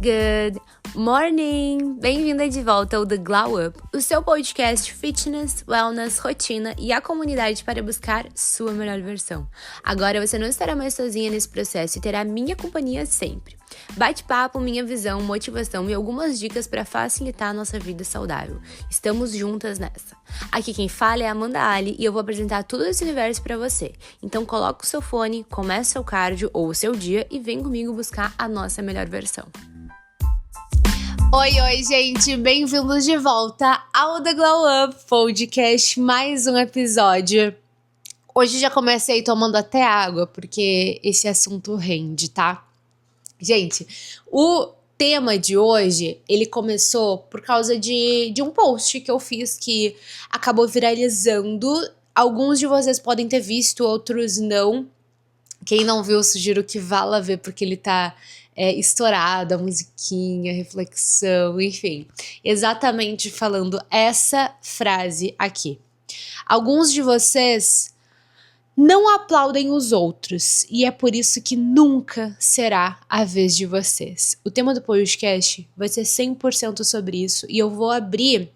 Good morning! Bem-vinda de volta ao The Glow Up, o seu podcast fitness, wellness, rotina e a comunidade para buscar sua melhor versão. Agora você não estará mais sozinha nesse processo e terá minha companhia sempre. Bate-papo, minha visão, motivação e algumas dicas para facilitar a nossa vida saudável. Estamos juntas nessa. Aqui quem fala é a Amanda Ali e eu vou apresentar tudo esse universo para você. Então coloca o seu fone, comece seu cardio ou o seu dia e vem comigo buscar a nossa melhor versão. Oi, gente! Bem-vindos de volta ao The Glow Up Podcast, mais um episódio. Hoje já comecei tomando até água, porque esse assunto rende, tá? Gente, o tema de hoje, ele começou por causa de um post que eu fiz que acabou viralizando. Alguns de vocês podem ter visto, outros não. Quem não viu, eu sugiro que vá lá ver, porque ele tá estourado, a musiquinha, a reflexão, enfim. Exatamente falando essa frase aqui. Alguns de vocês não aplaudem os outros, e é por isso que nunca será a vez de vocês. O tema do podcast vai ser 100% sobre isso, e eu vou abrir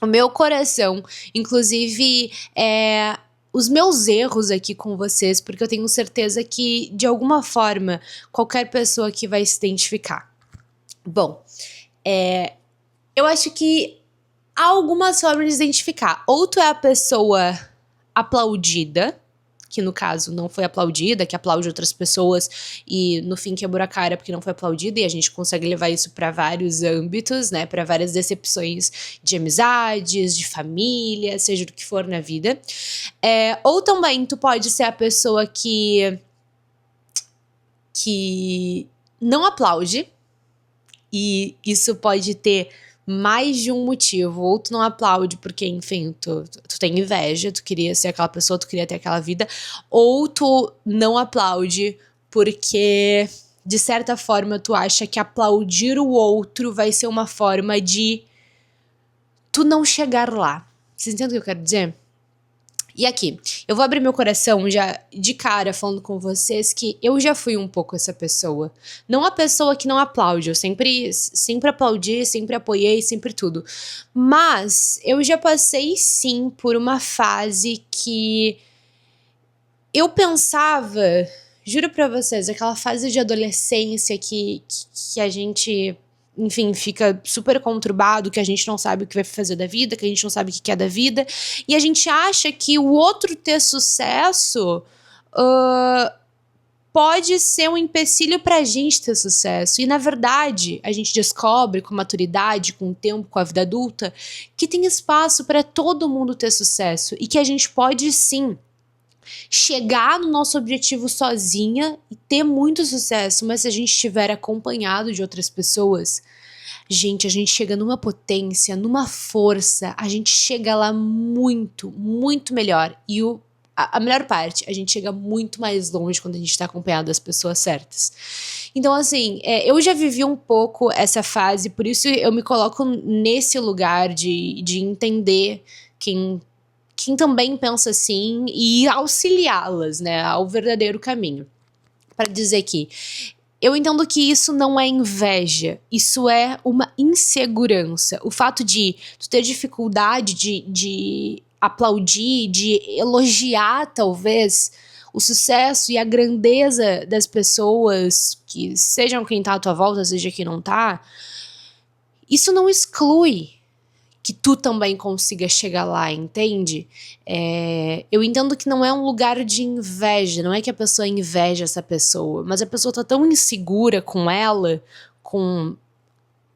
o meu coração, inclusive os meus erros aqui com vocês, porque eu tenho certeza que, de alguma forma, qualquer pessoa aqui vai se identificar. Bom, eu acho que há algumas formas de se identificar. Ou tu é a pessoa aplaudida, que no caso não foi aplaudida, que aplaude outras pessoas e no fim quebrou a cara porque não foi aplaudida, e a gente consegue levar isso para vários âmbitos, né, para várias decepções de amizades, de família, seja do que for na vida. Ou também tu pode ser a pessoa que não aplaude, e isso pode ter mais de um motivo. Ou tu não aplaude porque, enfim, tu tem inveja, tu queria ser aquela pessoa, tu queria ter aquela vida. Ou tu não aplaude porque, de certa forma, tu acha que aplaudir o outro vai ser uma forma de tu não chegar lá. Vocês entendem o que eu quero dizer? E aqui, eu vou abrir meu coração já de cara falando com vocês que eu já fui um pouco essa pessoa. Não a pessoa que não aplaude, eu sempre aplaudi, sempre apoiei, sempre tudo. Mas eu já passei sim por uma fase que eu pensava, juro pra vocês, aquela fase de adolescência que a gente, enfim, fica super conturbado, que a gente não sabe o que vai fazer da vida, que a gente não sabe o que quer da vida, e a gente acha que o outro ter sucesso pode ser um empecilho pra gente ter sucesso. E na verdade, a gente descobre com maturidade, com o tempo, com a vida adulta, que tem espaço para todo mundo ter sucesso, e que a gente pode sim chegar no nosso objetivo sozinha e ter muito sucesso, mas se a gente estiver acompanhado de outras pessoas, gente, a gente chega numa potência, numa força, a gente chega lá muito, muito melhor. E a melhor parte, a gente chega muito mais longe quando a gente tá acompanhado das pessoas certas. Então, assim, eu já vivi um pouco essa fase, por isso eu me coloco nesse lugar de entender quem também pensa assim e auxiliá-las, né, ao verdadeiro caminho. Para dizer que eu entendo que isso não é inveja, isso é uma insegurança. O fato de tu ter dificuldade de aplaudir, de elogiar, talvez, o sucesso e a grandeza das pessoas, que sejam quem tá à tua volta, seja quem não tá, isso não exclui que tu também consiga chegar lá, entende? Eu entendo que não é um lugar de inveja, não é que a pessoa inveja essa pessoa, mas a pessoa tá tão insegura com ela, com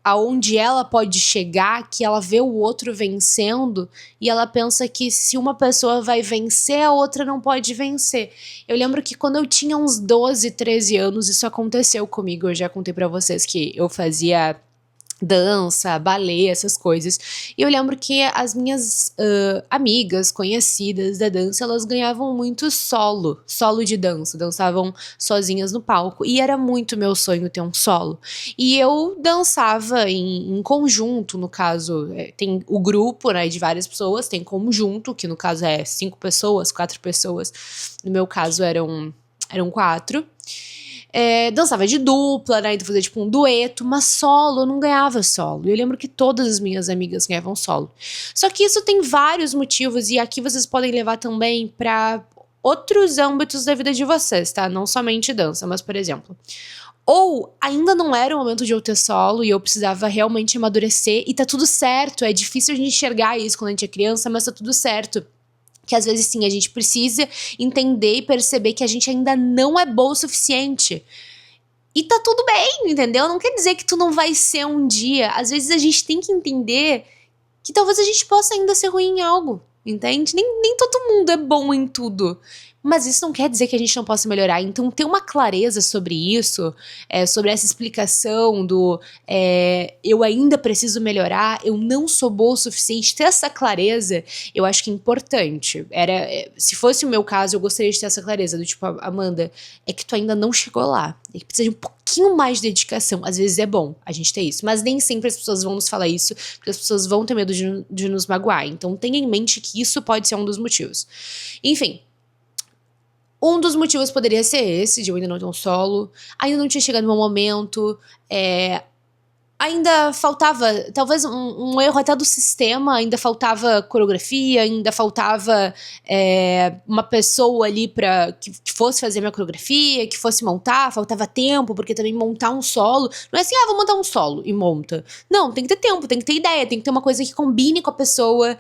aonde ela pode chegar, que ela vê o outro vencendo e ela pensa que se uma pessoa vai vencer, a outra não pode vencer. Eu lembro que quando eu tinha uns 12, 13 anos, isso aconteceu comigo. Eu já contei pra vocês que eu fazia dança, balé, essas coisas. E eu lembro que as minhas amigas, conhecidas da dança, elas ganhavam muito solo de dança, dançavam sozinhas no palco. E era muito meu sonho ter um solo. E eu dançava em conjunto, no caso, tem o grupo, né, de várias pessoas, tem conjunto, que no caso é 5 pessoas, 4 pessoas. No meu caso eram 4. Dançava de dupla, né? Então fazia tipo um dueto, mas solo eu não ganhava solo. E eu lembro que todas as minhas amigas ganhavam solo. Só que isso tem vários motivos, e aqui vocês podem levar também pra outros âmbitos da vida de vocês, tá? Não somente dança, mas por exemplo. Ou ainda não era o momento de eu ter solo e eu precisava realmente amadurecer, e tá tudo certo. É difícil a gente enxergar isso quando a gente é criança, mas tá tudo certo. Que às vezes sim, a gente precisa entender e perceber que a gente ainda não é boa o suficiente. E tá tudo bem, entendeu? Não quer dizer que tu não vai ser um dia. Às vezes a gente tem que entender que talvez a gente possa ainda ser ruim em algo, entende? Nem todo mundo é bom em tudo. Mas isso não quer dizer que a gente não possa melhorar. Então, ter uma clareza sobre isso, sobre essa explicação do eu ainda preciso melhorar, eu não sou boa o suficiente, ter essa clareza, eu acho que é importante. Se fosse o meu caso, eu gostaria de ter essa clareza, do tipo, Amanda, é que tu ainda não chegou lá. É que precisa de um pouquinho mais de dedicação. Às vezes é bom a gente ter isso, mas nem sempre as pessoas vão nos falar isso, porque as pessoas vão ter medo de nos magoar. Então, tenha em mente que isso pode ser um dos motivos. Enfim. Um dos motivos poderia ser esse, de eu ainda não ter um solo, ainda não tinha chegado no meu momento, ainda faltava, talvez um erro até do sistema, ainda faltava coreografia, ainda faltava uma pessoa ali que fosse fazer minha coreografia, que fosse montar, faltava tempo, porque também montar um solo, não é assim, vou montar um solo e monta. Não, tem que ter tempo, tem que ter ideia, tem que ter uma coisa que combine com a pessoa.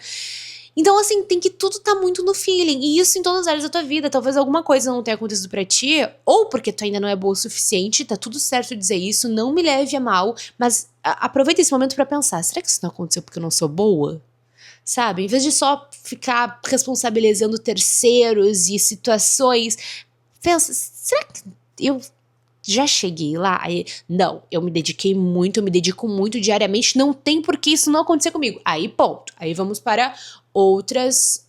Então, assim, tem que tudo tá muito no feeling. E isso em todas as áreas da tua vida. Talvez alguma coisa não tenha acontecido pra ti, ou porque tu ainda não é boa o suficiente, tá tudo certo dizer isso, não me leve a mal, mas aproveita esse momento pra pensar, será que isso não aconteceu porque eu não sou boa? Sabe? Em vez de só ficar responsabilizando terceiros e situações, pensa, será que eu já cheguei lá? Aí, não, eu me dediquei muito, eu me dedico muito diariamente, não tem por que isso não acontecer comigo. Aí, ponto. Aí vamos para outras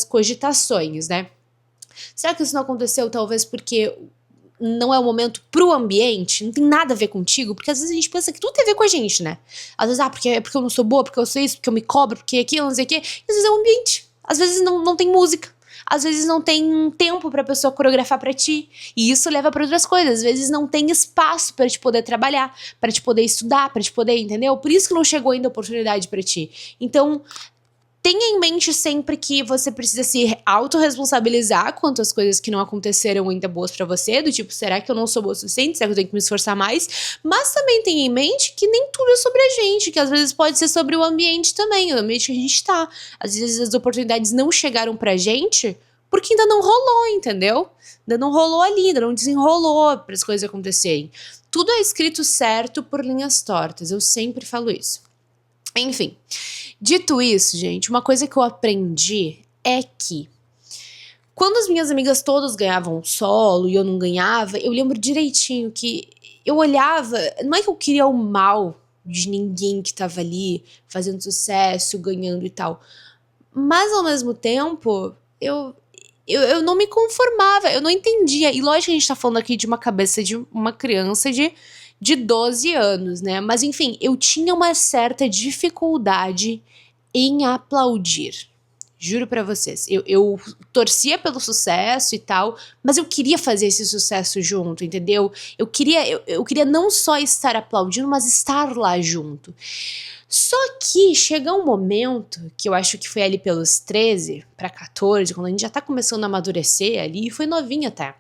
cogitações, né? Será que isso não aconteceu talvez porque não é o momento pro ambiente? Não tem nada a ver contigo? Porque às vezes a gente pensa que tudo tem a ver com a gente, né? Às vezes, porque eu não sou boa, porque eu sou isso, porque eu me cobro, porque aquilo, não sei o quê. E às vezes é o ambiente. Às vezes não tem música. Às vezes não tem tempo pra pessoa coreografar pra ti. E isso leva pra outras coisas. Às vezes não tem espaço pra te poder trabalhar, pra te poder estudar, pra te poder, entendeu? Por isso que não chegou ainda a oportunidade pra ti. Então, tenha em mente sempre que você precisa se autorresponsabilizar quanto às coisas que não aconteceram ainda boas pra você, do tipo, será que eu não sou boa o suficiente? Será que eu tenho que me esforçar mais? Mas também tenha em mente que nem tudo é sobre a gente, que às vezes pode ser sobre o ambiente também, o ambiente que a gente tá. Às vezes as oportunidades não chegaram pra gente porque ainda não rolou, entendeu? Ainda não rolou ali, ainda não desenrolou para as coisas acontecerem. Tudo é escrito certo por linhas tortas, eu sempre falo isso. Enfim, dito isso, gente, uma coisa que eu aprendi é que quando as minhas amigas todas ganhavam solo e eu não ganhava, eu lembro direitinho que eu olhava, não é que eu queria o mal de ninguém que tava ali fazendo sucesso, ganhando e tal, mas ao mesmo tempo, eu não me conformava, eu não entendia. E lógico que a gente tá falando aqui de uma cabeça de uma criança de 12 anos, né? Mas enfim, eu tinha uma certa dificuldade em aplaudir. Juro pra vocês. Eu torcia pelo sucesso e tal, mas eu queria fazer esse sucesso junto, entendeu? Eu queria não só estar aplaudindo, mas estar lá junto. Só que chega um momento, que eu acho que foi ali pelos 13 pra 14, quando a gente já tá começando a amadurecer ali, e foi novinha até.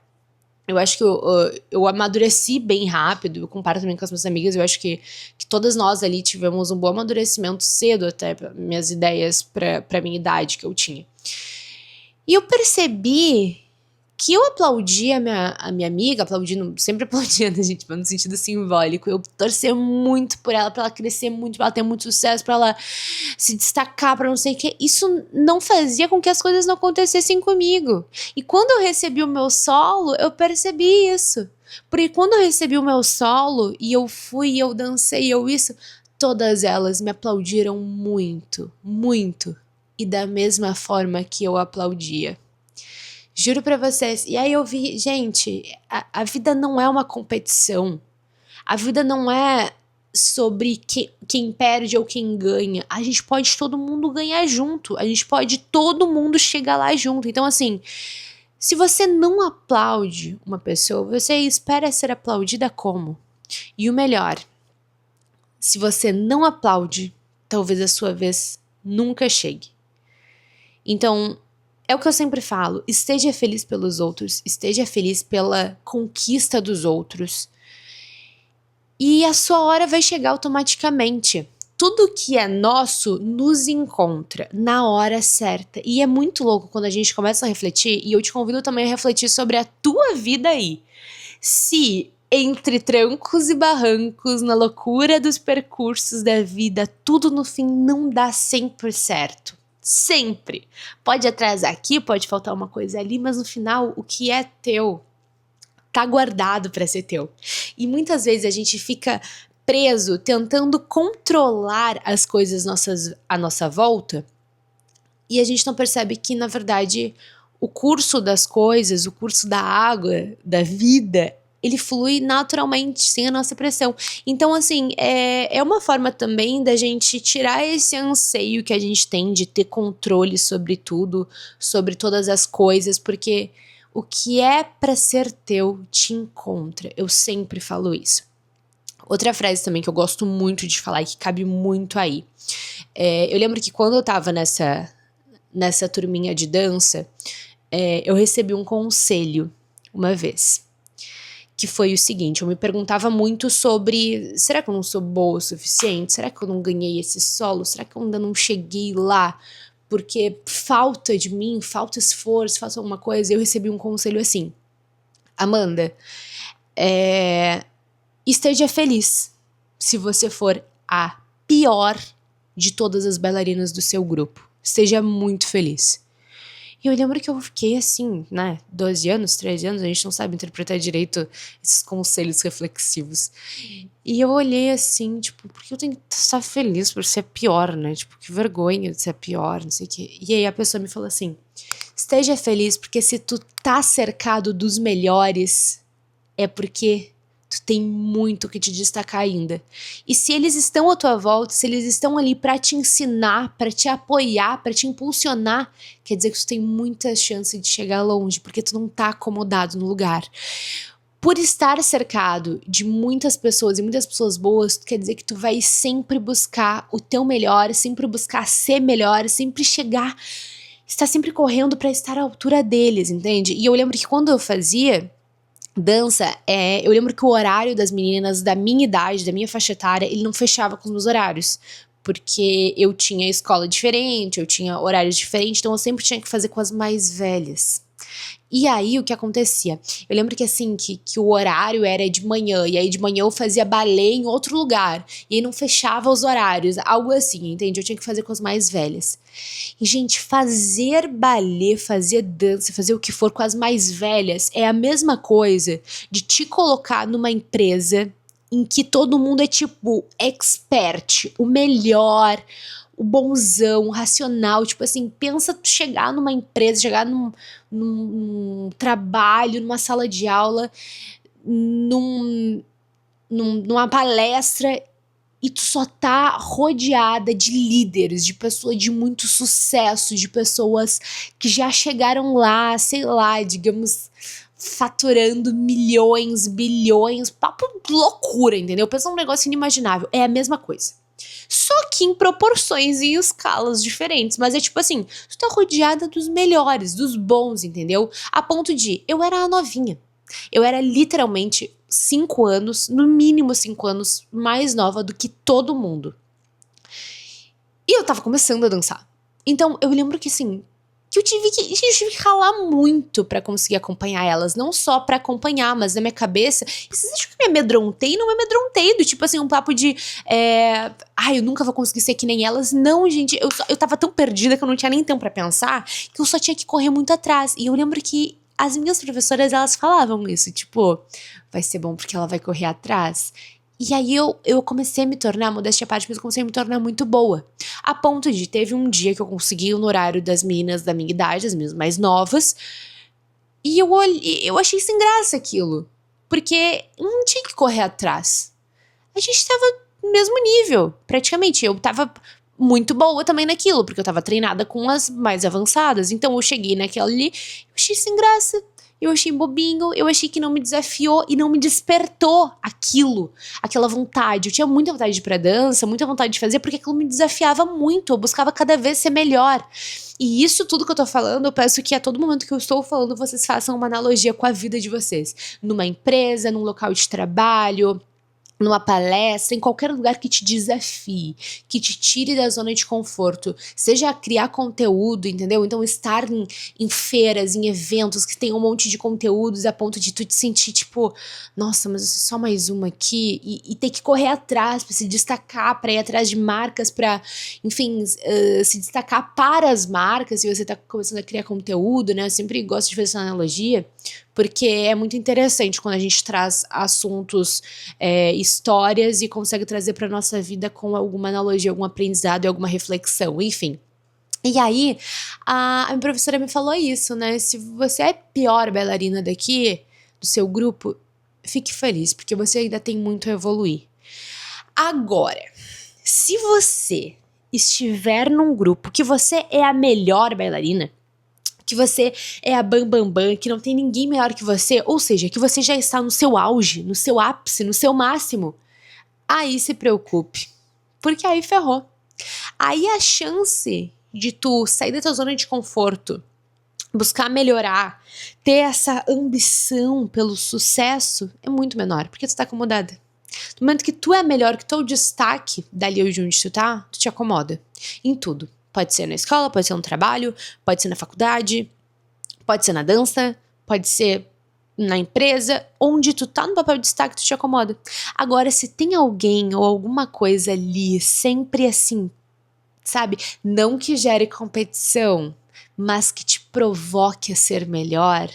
Eu acho que eu amadureci bem rápido, eu comparo também com as minhas amigas, eu acho que todas nós ali tivemos um bom amadurecimento cedo até, pra minhas ideias pra minha idade que eu tinha. E eu percebi que eu aplaudi a minha amiga, sempre aplaudindo, gente, mas no sentido simbólico. Eu torcia muito por ela, pra ela crescer muito, pra ela ter muito sucesso, pra ela se destacar, pra não sei o que. Isso não fazia com que as coisas não acontecessem comigo. E quando eu recebi o meu solo, eu percebi isso. Porque quando eu recebi o meu solo, e eu fui, eu dancei, todas elas me aplaudiram muito, muito. E da mesma forma que eu aplaudia. Juro pra vocês. E aí eu vi, gente, a vida não é uma competição. A vida não é sobre quem perde ou quem ganha. A gente pode todo mundo ganhar junto. A gente pode todo mundo chegar lá junto. Então, assim, Se você não aplaude uma pessoa, você espera ser aplaudida como? E o melhor, se você não aplaude, talvez a sua vez nunca chegue. Então, é o que eu sempre falo, esteja feliz pelos outros, esteja feliz pela conquista dos outros. E a sua hora vai chegar automaticamente. Tudo que é nosso nos encontra na hora certa. E é muito louco quando a gente começa a refletir, e eu te convido também a refletir sobre a tua vida aí. Se entre trancos e barrancos, na loucura dos percursos da vida, tudo no fim não dá sempre certo. Sempre. Pode atrasar aqui, pode faltar uma coisa ali, mas no final o que é teu tá guardado para ser teu. E muitas vezes a gente fica preso tentando controlar as coisas à nossa volta e a gente não percebe que, na verdade, o curso das coisas, o curso da água, da vida, ele flui naturalmente, sem a nossa pressão. Então, assim, é uma forma também da gente tirar esse anseio que a gente tem de ter controle sobre tudo, sobre todas as coisas, porque o que é pra ser teu te encontra. Eu sempre falo isso. Outra frase também que eu gosto muito de falar e que cabe muito aí. Eu lembro que quando eu tava nessa turminha de dança, eu recebi um conselho uma vez. Que foi o seguinte, eu me perguntava muito sobre, será que eu não sou boa o suficiente? Será que eu não ganhei esse solo? Será que eu ainda não cheguei lá? Porque falta de mim, falta esforço, falta alguma coisa. Eu recebi um conselho assim, Amanda, esteja feliz se você for a pior de todas as bailarinas do seu grupo. Esteja muito feliz. E eu lembro que eu fiquei assim, né, 12 anos, 13 anos, a gente não sabe interpretar direito esses conselhos reflexivos. E eu olhei assim, tipo, porque eu tenho que estar feliz por ser pior, né? Tipo, que vergonha de ser pior, não sei o quê. E aí a pessoa me falou assim, esteja feliz porque se tu tá cercado dos melhores, é porque tu tem muito que te destacar ainda. E se eles estão à tua volta, se eles estão ali pra te ensinar, pra te apoiar, pra te impulsionar, quer dizer que tu tem muita chance de chegar longe, porque tu não tá acomodado no lugar. Por estar cercado de muitas pessoas e muitas pessoas boas, quer dizer que tu vai sempre buscar o teu melhor, sempre buscar ser melhor, sempre chegar, estar sempre correndo pra estar à altura deles, entende? E eu lembro que quando eu fazia dança, eu lembro que o horário das meninas da minha idade, da minha faixa etária, ele não fechava com os meus horários. Porque eu tinha escola diferente, eu tinha horários diferentes, então eu sempre tinha que fazer com as mais velhas. E aí, o que acontecia? Eu lembro que assim, que o horário era de manhã, e aí de manhã eu fazia balé em outro lugar, e aí não fechava os horários, algo assim, entende? Eu tinha que fazer com as mais velhas. E, gente, fazer balé, fazer dança, fazer o que for com as mais velhas é a mesma coisa de te colocar numa empresa em que todo mundo é tipo expert, o melhor, o bonzão, o racional, tipo assim, pensa tu chegar numa empresa, chegar num trabalho, numa sala de aula, numa palestra e tu só tá rodeada de líderes, de pessoas de muito sucesso, de pessoas que já chegaram lá, sei lá, digamos, faturando milhões, bilhões, papo loucura, entendeu? Pensa num negócio inimaginável, é a mesma coisa. Só que em proporções e escalas diferentes. Mas é tipo assim, tu tá rodeada dos melhores, dos bons, entendeu? A ponto de, eu era a novinha. Eu era literalmente 5 anos, no mínimo 5 anos, mais nova do que todo mundo. E eu tava começando a dançar. Então eu lembro que assim, que eu tive que ralar muito pra conseguir acompanhar elas. Não só pra acompanhar, mas na minha cabeça. Vocês acham que eu me amedrontei? Não me amedrontei. Do tipo assim, um papo de. Eu nunca vou conseguir ser que nem elas. Não, gente. Eu tava tão perdida que eu não tinha nem tempo pra pensar. Que eu só tinha que correr muito atrás. E eu lembro que as minhas professoras, elas falavam isso. Tipo, vai ser bom porque ela vai correr atrás. E aí eu comecei a me tornar, modéstia à parte, mas eu comecei a me tornar muito boa. A ponto de, teve um dia que eu consegui no horário das meninas da minha idade, as meninas mais novas, e eu achei sem graça aquilo. Porque eu não tinha que correr atrás. A gente tava no mesmo nível, praticamente. Eu tava muito boa também naquilo, porque eu tava treinada com as mais avançadas. Então eu cheguei naquela ali, eu achei sem graça, eu achei bobinho, eu achei que não me desafiou e não me despertou aquilo, aquela vontade. Eu tinha muita vontade de ir pra dança, muita vontade de fazer, porque aquilo me desafiava muito, eu buscava cada vez ser melhor. E isso tudo que eu tô falando, eu peço que a todo momento que eu estou falando, vocês façam uma analogia com a vida de vocês. Numa empresa, num local de trabalho, numa palestra, em qualquer lugar que te desafie, que te tire da zona de conforto, seja criar conteúdo, entendeu? Então estar em feiras, em eventos que tem um monte de conteúdos a ponto de tu te sentir tipo, nossa, mas só mais uma aqui, e ter que correr atrás pra se destacar, pra ir atrás de marcas, pra, enfim, se destacar para as marcas, se você tá começando a criar conteúdo, né? Eu sempre gosto de fazer essa analogia, porque é muito interessante quando a gente traz assuntos, histórias e consegue trazer para nossa vida com alguma analogia, algum aprendizado e alguma reflexão, enfim. E aí, a minha professora me falou isso, né? Se você é a pior bailarina daqui, do seu grupo, fique feliz, porque você ainda tem muito a evoluir. Agora, se você estiver num grupo que você é a melhor bailarina, que você é a bambambam, que não tem ninguém melhor que você, ou seja, que você já está no seu auge, no seu ápice, no seu máximo, aí se preocupe, porque aí ferrou. Aí a chance de tu sair da tua zona de conforto, buscar melhorar, ter essa ambição pelo sucesso é muito menor, porque tu tá acomodada. No momento que tu é melhor, que tu é o destaque dali onde tu tá, tu te acomoda em tudo. Pode ser na escola, pode ser no trabalho, pode ser na faculdade, pode ser na dança, pode ser na empresa, onde tu tá no papel de destaque, tu te acomoda. Agora, se tem alguém ou alguma coisa ali, sempre assim, sabe? Não que gere competição, mas que te provoque a ser melhor,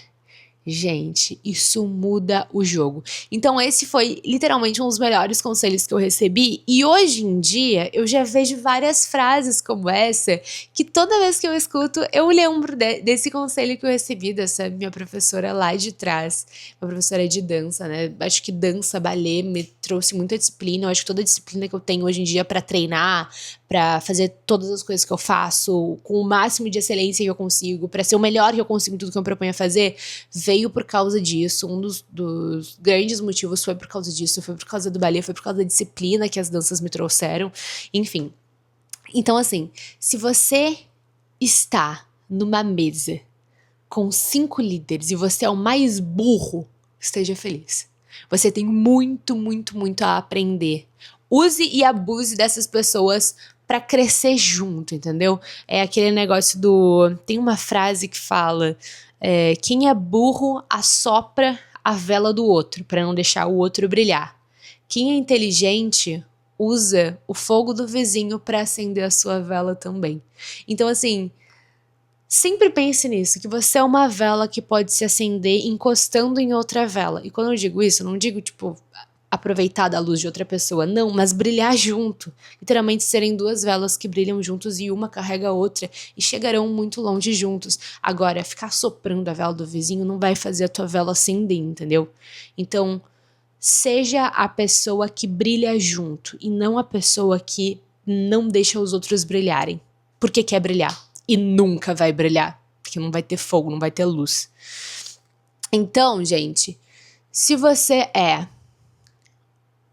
gente, isso muda o jogo. Então esse foi literalmente um dos melhores conselhos que eu recebi, e hoje em dia eu já vejo várias frases como essa, que toda vez que eu escuto eu lembro desse conselho que eu recebi dessa minha professora lá de trás, uma professora de dança, né? Acho que dança, balé me trouxe muita disciplina, eu acho que toda a disciplina que eu tenho hoje em dia pra treinar, pra fazer todas as coisas que eu faço com o máximo de excelência que eu consigo, pra ser o melhor que eu consigo em tudo que eu me proponho a fazer, veio por causa disso. Um dos grandes motivos foi por causa disso, foi por causa do balé, foi por causa da disciplina que as danças me trouxeram, enfim. Então assim, se você está numa mesa com 5 líderes e você é o mais burro, esteja feliz. Você tem muito, muito, muito a aprender. Use e abuse dessas pessoas pra crescer junto, entendeu? É aquele negócio do... Tem uma frase que fala... quem é burro assopra a vela do outro, pra não deixar o outro brilhar. Quem é inteligente usa o fogo do vizinho pra acender a sua vela também. Então, assim... Sempre pense nisso, que você é uma vela que pode se acender encostando em outra vela. E quando eu digo isso, eu não digo, tipo, aproveitar da luz de outra pessoa, não, mas brilhar junto. Literalmente serem 2 velas que brilham juntos e uma carrega a outra e chegarão muito longe juntos. Agora, ficar soprando a vela do vizinho não vai fazer a tua vela acender, entendeu? Então, seja a pessoa que brilha junto e não a pessoa que não deixa os outros brilharem. Porque quer brilhar. E nunca vai brilhar, porque não vai ter fogo, não vai ter luz. Então, gente, se você é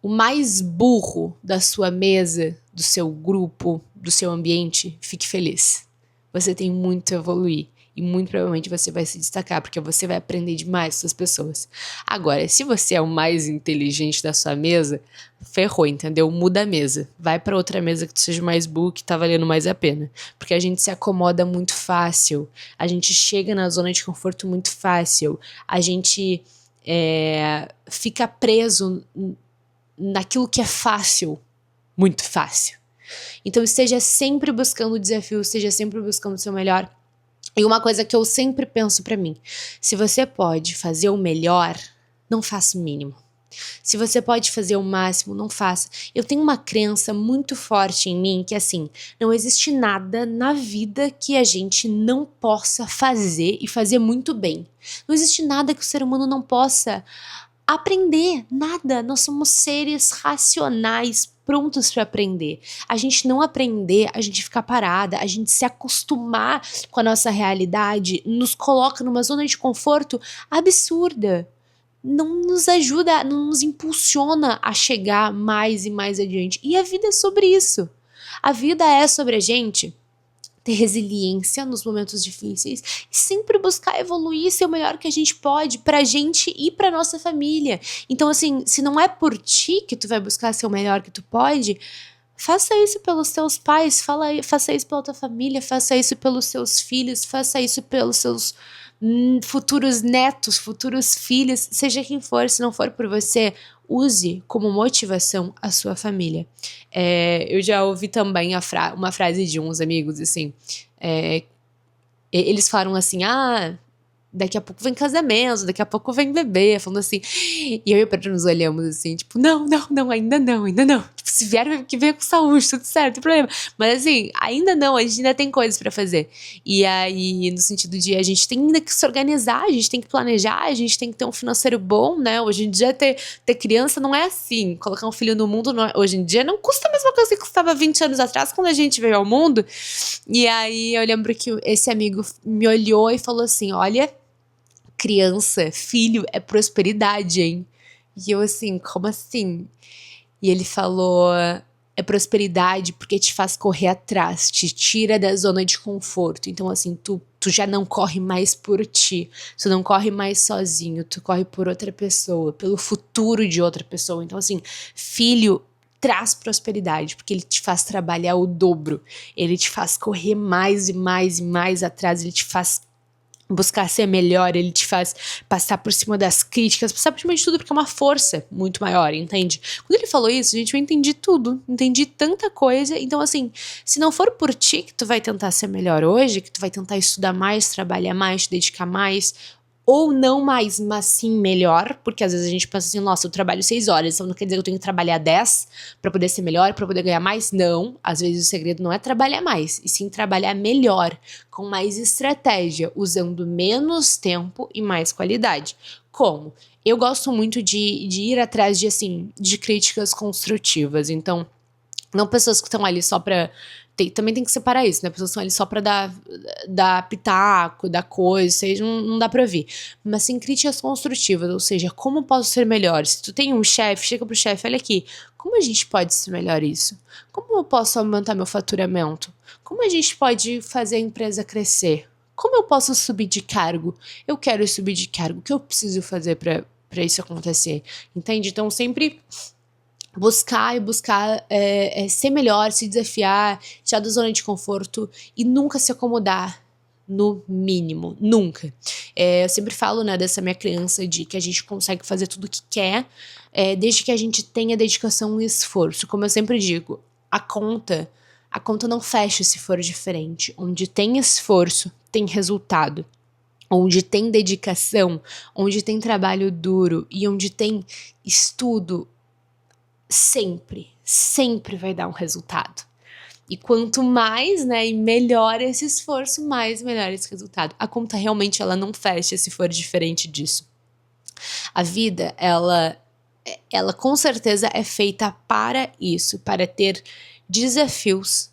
o mais burro da sua mesa, do seu grupo, do seu ambiente, fique feliz. Você tem muito a evoluir. E muito provavelmente você vai se destacar, porque você vai aprender demais com essas pessoas. Agora, se você é o mais inteligente da sua mesa, ferrou, entendeu? Muda a mesa. Vai pra outra mesa que tu seja mais burro, que tá valendo mais a pena. Porque a gente se acomoda muito fácil. A gente chega na zona de conforto muito fácil. A gente fica preso naquilo que é fácil. Muito fácil. Então esteja sempre buscando o desafio, esteja sempre buscando o seu melhor. E uma coisa que eu sempre penso pra mim, se você pode fazer o melhor, não faça o mínimo. Se você pode fazer o máximo, não faça. Eu tenho uma crença muito forte em mim que assim, não existe nada na vida que a gente não possa fazer e fazer muito bem. Não existe nada que o ser humano não possa aprender, nada. Nós somos seres racionais, prontos para aprender. A gente não aprender, a gente ficar parada, a gente se acostumar com a nossa realidade, nos coloca numa zona de conforto absurda. Não nos ajuda, não nos impulsiona a chegar mais e mais adiante. E a vida é sobre isso. A vida é sobre a gente ter resiliência nos momentos difíceis e sempre buscar evoluir, ser o melhor que a gente pode pra gente e pra nossa família. Então, assim, se não é por ti que tu vai buscar ser o melhor que tu pode, faça isso pelos teus pais, faça isso pela tua família, faça isso pelos seus filhos, faça isso pelos seus futuros netos, futuros filhos, seja quem for. Se não for por você, use como motivação a sua família. Eu já ouvi também uma frase de uns amigos, assim, eles falaram assim, daqui a pouco vem casamento, daqui a pouco vem bebê, falando assim, e eu e o Pedro nos olhamos assim, tipo, não, ainda não, tipo, se vier, que venha com saúde, tudo certo, não tem problema, mas assim, ainda não, a gente ainda tem coisas pra fazer, e aí, no sentido de, a gente tem ainda que se organizar, a gente tem que planejar, a gente tem que ter um financeiro bom, né, hoje em dia ter criança não é assim, colocar um filho no mundo, hoje em dia não custa a mesma coisa que custava 20 anos atrás, quando a gente veio ao mundo, e aí eu lembro que esse amigo me olhou e falou assim, olha, criança, filho, é prosperidade, hein? E eu assim, como assim? E ele falou, é prosperidade porque te faz correr atrás, te tira da zona de conforto. Então assim, tu já não corre mais por ti, tu não corre mais sozinho, tu corre por outra pessoa, pelo futuro de outra pessoa. Então assim, filho traz prosperidade, porque ele te faz trabalhar o dobro, ele te faz correr mais e mais e mais atrás, ele te faz buscar ser melhor, ele te faz passar por cima das críticas, passar por cima de tudo, porque é uma força muito maior, entende? Quando ele falou isso, gente, eu entendi tudo, entendi tanta coisa, então assim, se não for por ti que tu vai tentar ser melhor hoje, que tu vai tentar estudar mais, trabalhar mais, te dedicar mais, ou não mais, mas sim melhor, porque às vezes a gente pensa assim, nossa, eu trabalho 6 horas, então não quer dizer que eu tenho que trabalhar 10 pra poder ser melhor, pra poder ganhar mais? Não, às vezes o segredo não é trabalhar mais, e sim trabalhar melhor, com mais estratégia, usando menos tempo e mais qualidade. Como? Eu gosto muito de ir atrás de críticas construtivas, então não pessoas que estão ali só pra... também tem que separar isso, né? Pessoas que estão ali só pra dar pitaco, dar coisa, seja, não dá pra ouvir. Mas sim críticas construtivas, ou seja, como posso ser melhor? Se tu tem um chefe, chega pro chefe, olha aqui, como a gente pode ser melhor isso? Como eu posso aumentar meu faturamento? Como a gente pode fazer a empresa crescer? Como eu posso subir de cargo? Eu quero subir de cargo, o que eu preciso fazer pra isso acontecer? Entende? Então sempre... buscar ser melhor, se desafiar, tirar da zona de conforto e nunca se acomodar no mínimo, nunca. Eu sempre falo, né, dessa minha crença de que a gente consegue fazer tudo o que quer, desde que a gente tenha dedicação e esforço. Como eu sempre digo, a conta não fecha se for diferente. Onde tem esforço, tem resultado. Onde tem dedicação, onde tem trabalho duro e onde tem estudo, sempre vai dar um resultado. E quanto mais, né, e melhor esse esforço, mais melhor esse resultado. A conta realmente ela não fecha se for diferente disso. A vida, ela com certeza é feita para isso, para ter desafios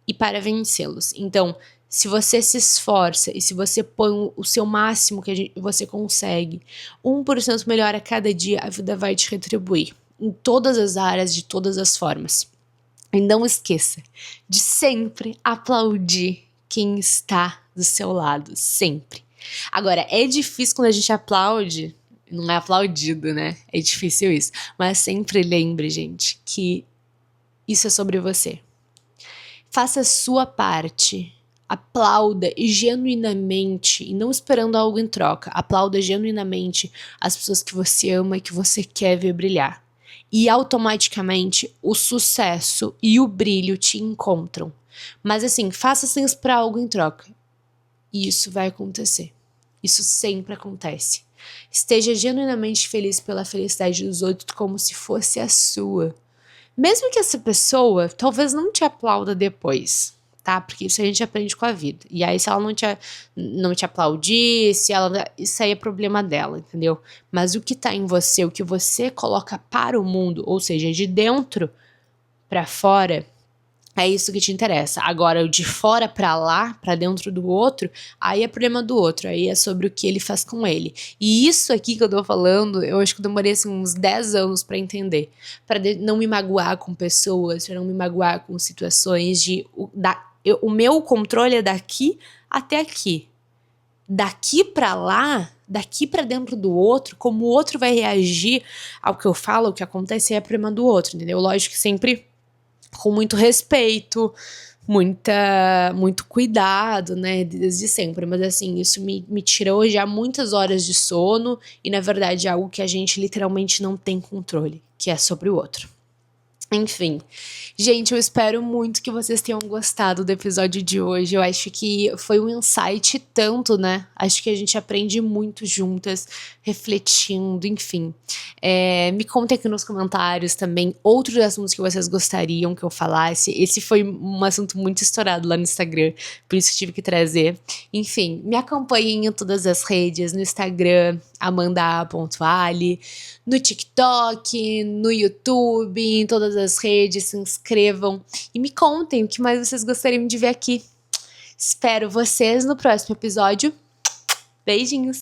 e para vencê-los. Então, se você se esforça e se você põe o seu máximo que você consegue, 1% melhor a cada dia, a vida vai te retribuir. Em todas as áreas, de todas as formas. E não esqueça de sempre aplaudir quem está do seu lado, sempre. Agora, é difícil quando a gente aplaude, não é aplaudido, né? É difícil isso. Mas sempre lembre, gente, que isso é sobre você. Faça a sua parte. Aplauda genuinamente e não esperando algo em troca. Aplauda genuinamente as pessoas que você ama e que você quer ver brilhar. E automaticamente o sucesso e o brilho te encontram. Mas assim, faça sem esperar algo em troca. E isso vai acontecer. Isso sempre acontece. Esteja genuinamente feliz pela felicidade dos outros como se fosse a sua. Mesmo que essa pessoa talvez não te aplauda depois. tá? Porque isso a gente aprende com a vida. E aí, se ela não te aplaudir, isso aí é problema dela, entendeu? Mas o que tá em você, o que você coloca para o mundo, ou seja, de dentro pra fora, é isso que te interessa. Agora, o de fora pra lá, pra dentro do outro, aí é problema do outro. Aí é sobre o que ele faz com ele. E isso aqui que eu tô falando, eu acho que eu demorei assim, uns 10 anos pra entender. Pra não me magoar com pessoas, pra não me magoar com situações o meu controle é daqui até aqui. Daqui pra lá, daqui pra dentro do outro, como o outro vai reagir ao que eu falo, ao que acontece, é problema do outro, entendeu? Lógico que sempre com muito respeito, muito cuidado, né, desde sempre, mas assim, isso me tirou já muitas horas de sono e na verdade é algo que a gente literalmente não tem controle, que é sobre o outro. Enfim, gente, eu espero muito que vocês tenham gostado do episódio de hoje. Eu acho que foi um insight tanto, né? Acho que a gente aprende muito juntas, refletindo, enfim. Me contem aqui nos comentários também outros assuntos que vocês gostariam que eu falasse. Esse foi um assunto muito estourado lá no Instagram, por isso que tive que trazer. Enfim, me acompanhem em todas as redes, no Instagram, amanda.ali, no TikTok, no YouTube, em todas as redes, se inscrevam e me contem o que mais vocês gostariam de ver aqui. Espero vocês no próximo episódio. Beijinhos!